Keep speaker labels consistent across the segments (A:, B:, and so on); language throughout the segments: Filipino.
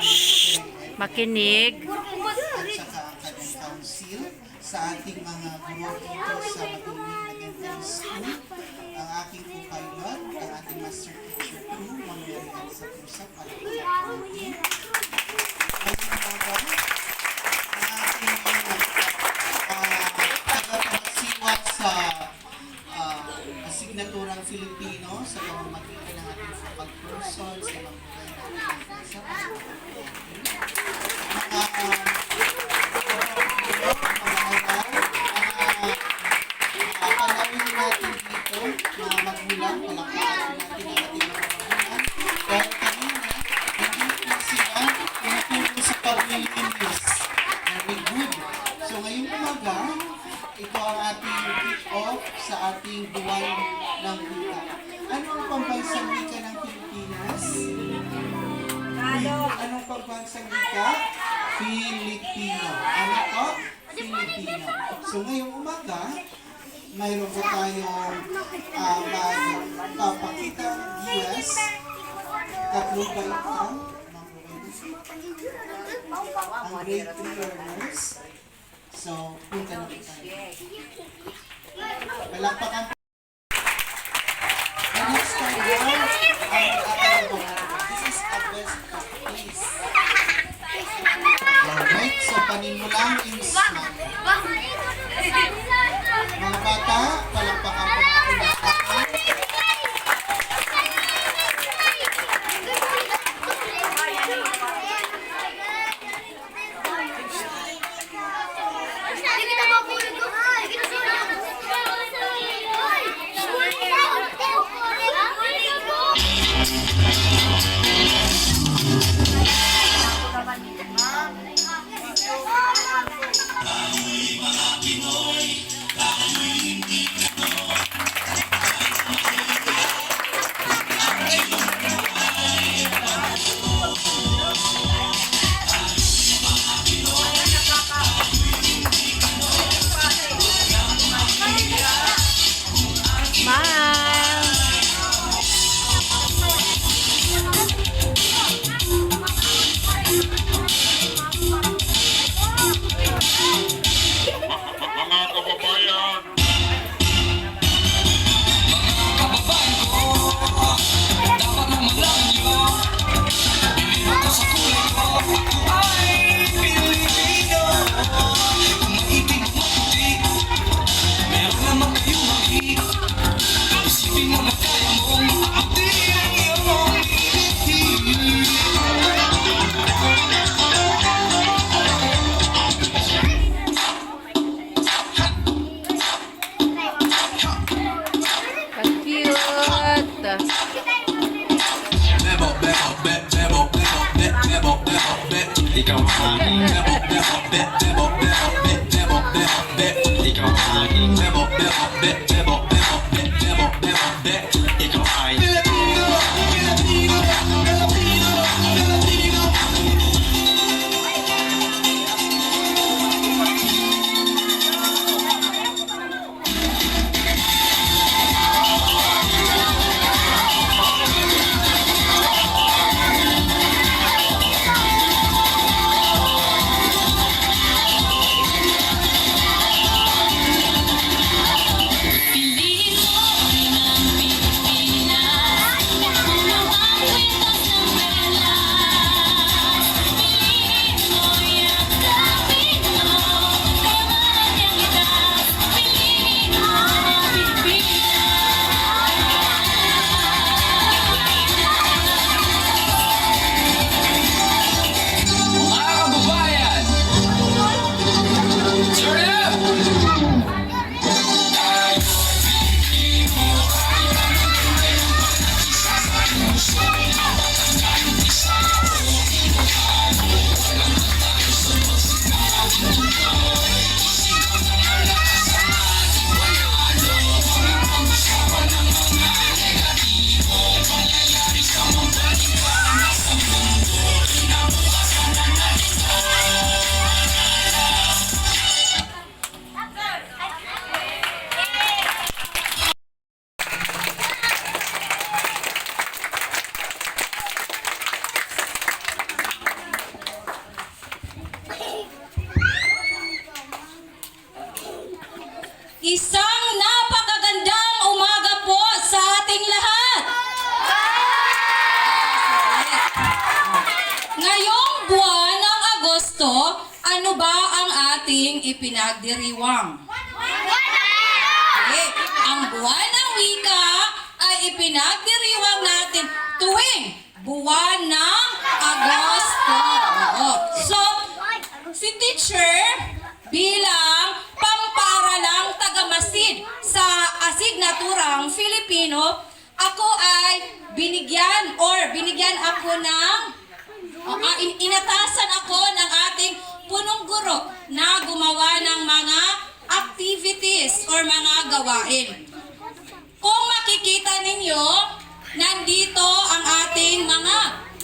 A: Shhh! Makinig.
B: At saka ang kanyang council sa ating mga guro dito sa Matuwing Elementary School, ang aking co-pilot, ang ating master teacher crew, Ma'am Mary Ann sa Pusap, at ang ating tagapagsiwa sa asignaturang Filipino sa pamamagitan ng ating focal person sa mga palawin natin dito, mga magulang, palakpakan natin ang ating mga magulang. Dahil kanina, hindi na sila pinatulong sa paglilinis. Very good. So ngayong umaga, ito ang ating kick-off sa ating buwan ng wika. Ano ang pambansang wika ng Pilipinas? Anong pambansang wika? Filipino. Ano to? Filipino. So ngayong umaga, mayroon po tayong magpapakita ng GS. Tatlo ba ito? Ang grade 3 learners. So, punta na po tayo. Palakpakan po. And next time now, this is a best practice. Alright, so panimulang in small. Mga bata, palakpakan po natin ang ating.
C: Ikaw ang aking bebo, bebo, bebo, bebo, bebo, bebo, bebo. Ikaw ang aking bebo, bebo, bebo, bebo, bebo, bebo, bebo. Ikaw ay Filipino, Filipino, Filipino, Filipino.
D: Piliin mo rin ang buwan ng Agosto, ano ba ang ating ipinagdiriwang? Okay. Ang buwan ng wika ay ipinagdiriwang natin tuwing buwan ng Agosto. Oo. So, si teacher bilang pamparalang tagamasid sa asignaturang Filipino, ako ay binigyan ako ng inatasan ako ng ating punong guro na gumawa ng mga activities or mga gawain. Kung makikita ninyo, nandito ang ating mga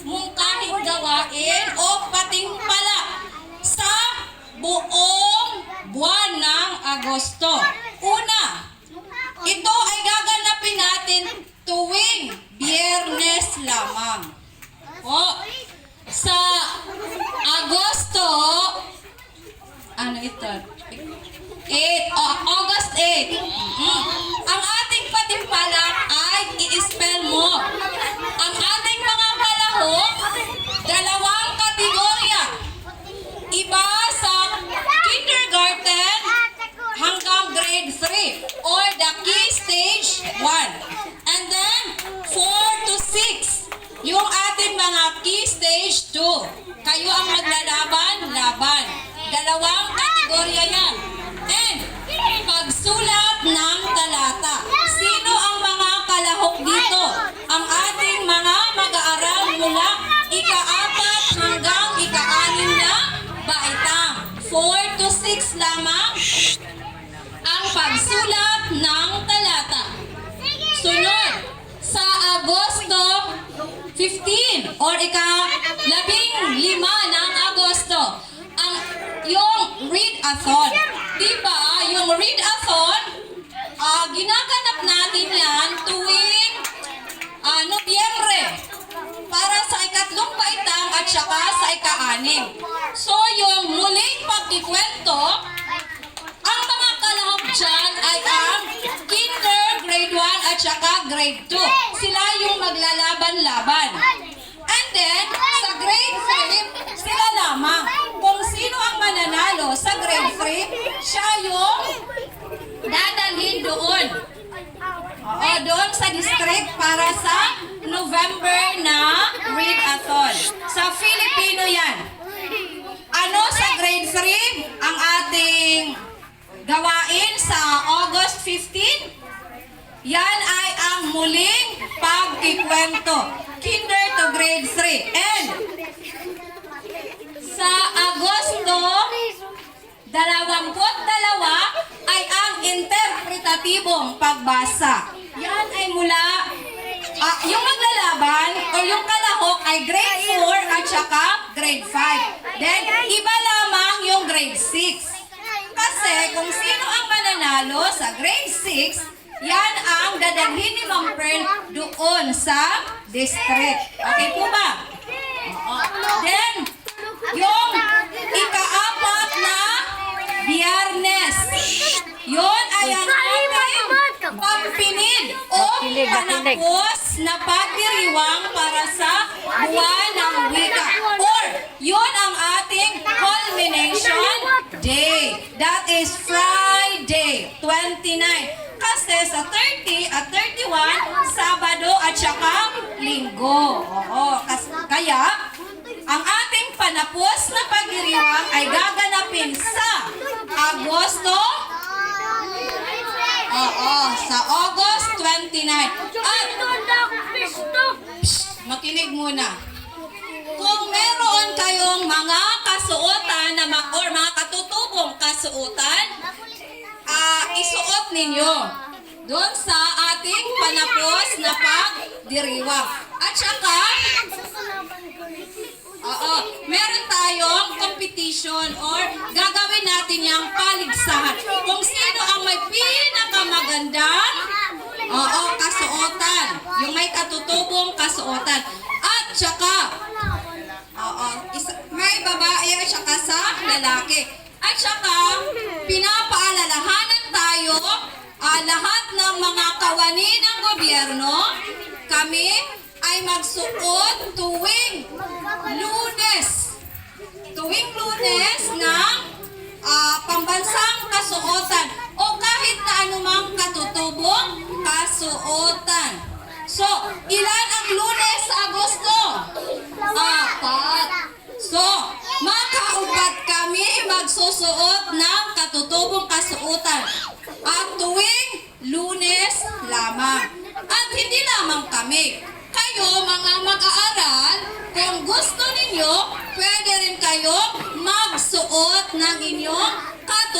D: mungkahing gawain o patimpala sa buong buwan ng Agosto. Una, ito ay gaganapin natin tuwing Biyernes lamang. Sa Agosto, ano ito? August 8. Ang ating patimpala ay i-spell mo. Ang ating mga kalahok, dalawang kategorya. Iba sa kindergarten hanggang grade 3 or the key stage 1. And then 4 to 6, yung ating mga key stage 2. Kayo ang maglalaban-laban. Dalawang kategorya yan. And pagsulat ng talata. Sino ang mga kalahok dito? Ang ating mga mag-aaral mula ika-4 hanggang ika-6 na baitang. 4 to 6 lamang ang pagsulat ng talata. Sunod, sa Agosto 15 or ika-15 ng Agosto, yung read-a-thon. Diba, yung read-a-thon, ginaganap natin yan tuwing Nobyembre para sa ikatlong baitang at saka sa ika-6. So, yung muling pagkikwento, ang mga kalahok dyan ay ang kinder, grade 1 at saka grade 2. Sila yung maglalaban-laban. And then, sa grade 3, sila lamang. Kung sino ang mananalo sa grade 3, siya yung dadalhin doon. Doon sa district para sa November na read-a-thon. Sa Filipino yan. Sa grade 3, ang ating gawain sa August 15, yan ay ang muling pagkikwento. Kinder to grade 3. And sa Agosto 22 ay ang interpretatibong pagbasa. Yan ay mula, yung maglalaban o yung kalahok ay grade 4 at saka grade 5. Then, iba lamang yung grade 6. Kasi kung sino ang mananalo sa grade 6, yan ang dadalhin ni Ma'am Pearl doon sa district. Okay po ba? Then, yung ika-4 na Biyernes, yun ay ang ating pampinid o panapos na pagdiriwang para sa buwan ng wika. Or, yun ang ating culmination day. That is Friday, 29. Kasi sa 30 at 31, Sabado at saka Linggo. Kaya, ang ating panapos na pagdiriwang ay gaganapin sa Agosto. Sa August 29. At, makinig muna. Kung meron kayong mga kasuotan or mga katutubong kasuotan, isuot ninyo doon sa ating panapos na pagdiriwang. At saka, meron tayong competition or gagawin natin yung paligsahan. Kung sino ang may pinakamagandang kasuotan. Yung may katutubong kasuotan. At saka, may babae at saka sa lalaki. At saka, pinapaalalahanan tayo lahat ng mga kawani ng gobyerno, kami ay magsuot tuwing Lunes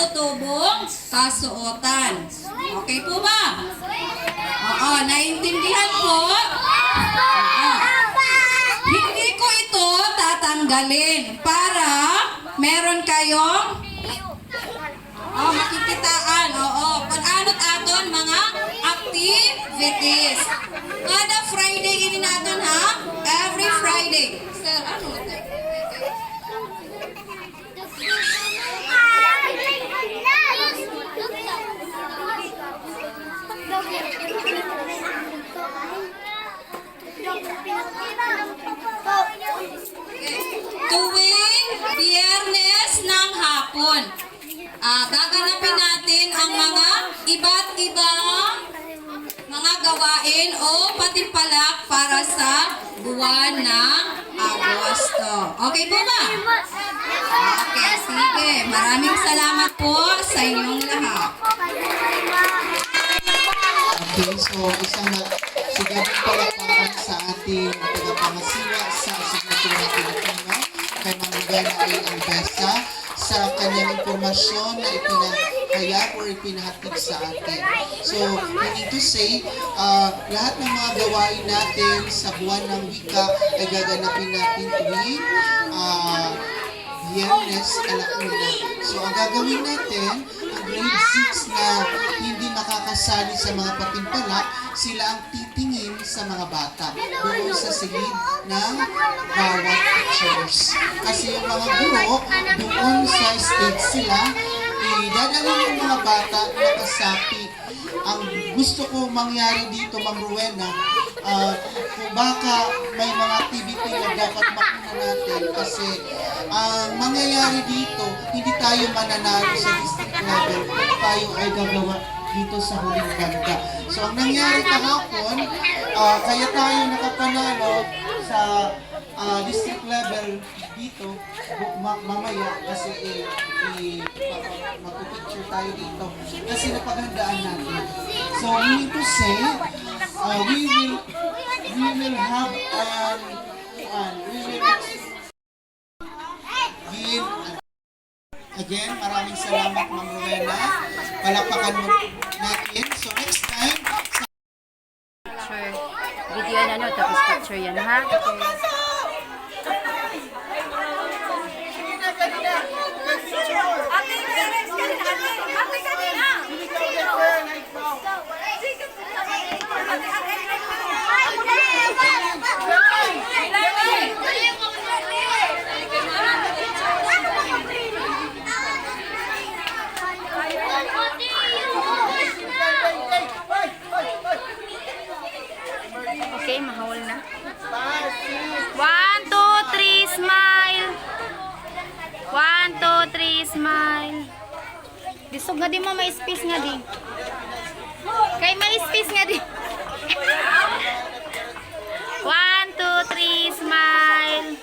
D: tutubong kasuotan. Okay po ba? Oo, naiintindihan po? Oo. Hindi ko ito tatanggalin para meron kayong makikitaan. Oo, kung ano't aton mga activities. Kada Friday ini natin ha? Every Friday. Sir, ano ito? Tuwing Biyernes ng hapon, gaganapin natin ang mga iba't ibang mga gawain o patimpalak para sa buwan ng Agosto. Okay po ba? Okay, sige. Maraming salamat po sa inyong lahat.
B: Okay, so isang sigabong palakpakan sa ating tagapangasiwa sa Asignatura Pilipino kay Ma'am Rowena A. Albesa sa kanyang impormasyon na ipinahayag or ipinahatid sa atin. So, we need to say, lahat ng mga gawain natin sa buwan ng wika ay gaganapin natin tuwing Biyernes, alauna. So, ang gagawin natin, ang grade 6 na hindi makakasali sa mga patimpalak, sila ang titingin sa mga bata doon sa silid ng bawat pictures. Kasi yung mga guro, doon sa stage sila, idadalhin yung mga bata na kasapi. Ang gusto ko mangyari dito, Ma'am Rowena, kung baka may mga activity na dapat makuna natin kasi ang mangyayari dito, hindi tayo mananalo sa district level, tayo ay gagawa dito sa huling banda. So ang nangyari kahapon, kaya tayo nakapanalo sa district level dito mamaya kasi magpipicture tayo dito kasi napaghandaan natin. So we need to say we will have we will give again, maraming salamat Ma'am Rowena. Palakpakan mo natin. So next time
A: Picture. Video yan ano, tapos picture yan ha. Okay, mahawal na. 1, 2, 3, smile. 1, 2, 3, smile. Disog nga di mo, may space nga di. Kay may space nga di. 1, 2, 3, smile.